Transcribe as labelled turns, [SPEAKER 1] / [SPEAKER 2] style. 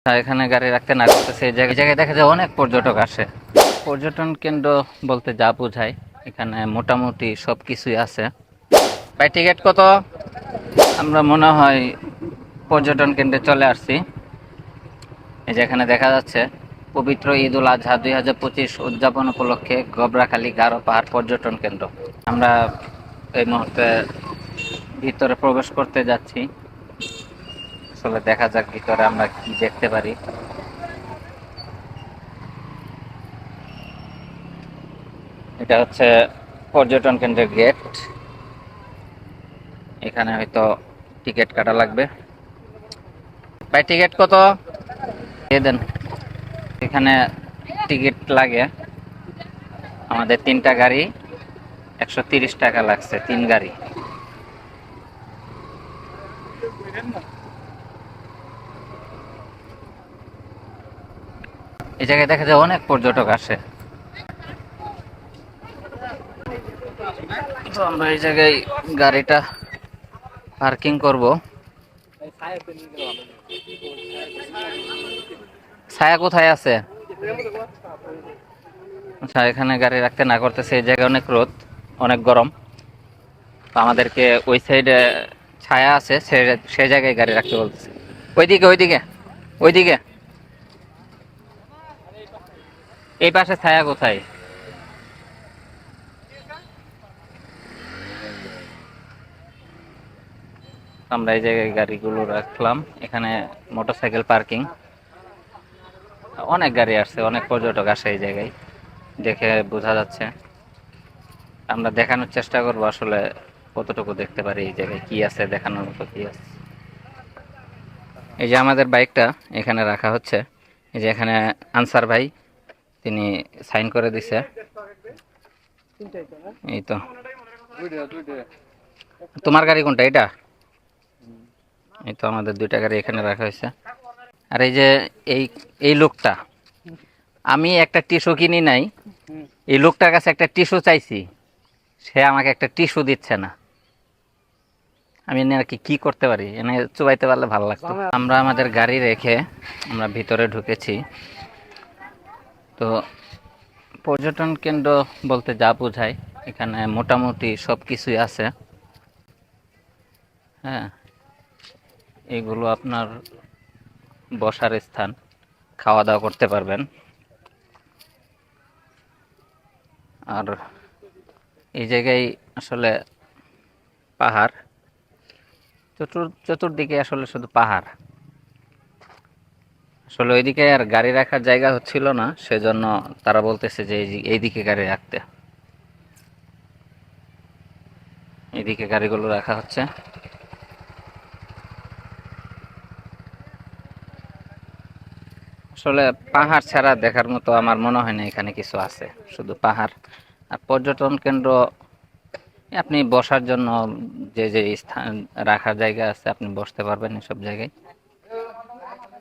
[SPEAKER 1] এখানে গাড়ি রাখতে না করতেছে, এই জায়গায় দেখা যায় অনেক পর্যটক আসে। পর্যটন কেন্দ্র বলতে যা বোঝায়, এখানে মোটামুটি সব কিছুই আছে। ভাই টিকিট কত? আমরা মনে হয় পর্যটন কেন্দ্রে চলে আসছি। এই যে এখানে দেখা যাচ্ছে পবিত্র ঈদ উল আজহা 2025 উদযাপন উপলক্ষে গবরাখালী গারো পাহাড় পর্যটন কেন্দ্র। আমরা এই মুহূর্তে ভিতরে প্রবেশ করতে যাচ্ছি। আসলে দেখা যাক ভিতরে আমরা কি দেখতে পারি। এটা হচ্ছে পর্যটন কেন্দ্রের গেট। এখানে হয়তো টিকিট কাটা লাগবে। ভাই টিকিট কত? দিয়ে দেন। এখানে টিকিট লাগে। আমাদের 3টা গাড়ি 130 টাকা লাগছে, 3 গাড়ি। এই জায়গায় দেখা যায় অনেক পর্যটক আসে। তো আমরা এই জায়গায় গাড়িটা পার্কিং করব। ছায়া কোথায় আছে? আচ্ছা, এখানে গাড়ি রাখতে না করতেছে, এই জায়গায় অনেক রোদ, অনেক গরম। তো আমাদেরকে ওই সাইডে ছায়া আছে, সেই জায়গায় গাড়ি রাখতে বলতেছে। ওইদিকে ওইদিকে ওইদিকে, এই পাশে ছায়া কোথায়? আমরা এই জায়গায় গাড়িগুলো রাখলাম। এখানে মোটরসাইকেল পার্কিং। অনেক গাড়ি আসছে, অনেক পর্যটক আসে এই জায়গায়, দেখে বোঝা যাচ্ছে। আমরা দেখানোর চেষ্টা করব আসলে কতটুকু দেখতে পারি এই জায়গায় কি আছে, দেখানোর মতো কি আছে। এই যে আমাদের বাইকটা এখানে রাখা হচ্ছে। এই যে এখানে আনসার ভাই, তিনি সাইন করে দিছে। এই তো। তোমার গাড়ি কোনটা? এটা? এই তো আমাদের 2টা গাড়ি এখানে রাখা হয়েছে। আর এই যে এই এই লোকটা, আমি একটা টিস্যু কিনি নাই, এই লোকটার কাছে একটা টিস্যু চাইছি, সে আমাকে একটা টিস্যু দিচ্ছে না। আমি এনে আর কি করতে পারি? এনে চুবাইতে পারলে ভালো লাগতো। আমরা আমাদের গাড়ি রেখে আমরা ভিতরে ঢুকেছি। তো পর্যটন কেন্দ্র বলতে যা বোঝায়, এখানে মোটামুটি সব কিছুই আছে। হ্যাঁ, এগুলো আপনার বসার স্থান, খাওয়া দাওয়া করতে পারবেন। আর এই জায়গায় আসলে পাহাড়, চতুর্দিকে আসলে শুধু পাহাড়। আসলে ওইদিকে আর গাড়ি রাখার জায়গা হচ্ছিল না, সেজন্য তারা বলতেছে যে এইদিকে গাড়ি রাখতে। এইদিকে গাড়িগুলো রাখা হচ্ছে। আসলে পাহাড় ছাড়া দেখার মতো আমার মনে হয় না এখানে কিছু আছে, শুধু পাহাড়। আর পর্যটন কেন্দ্র, আপনি বসার জন্য যে যে স্থান রাখার জায়গা আছে, আপনি বসতে পারবেন এসব জায়গায়।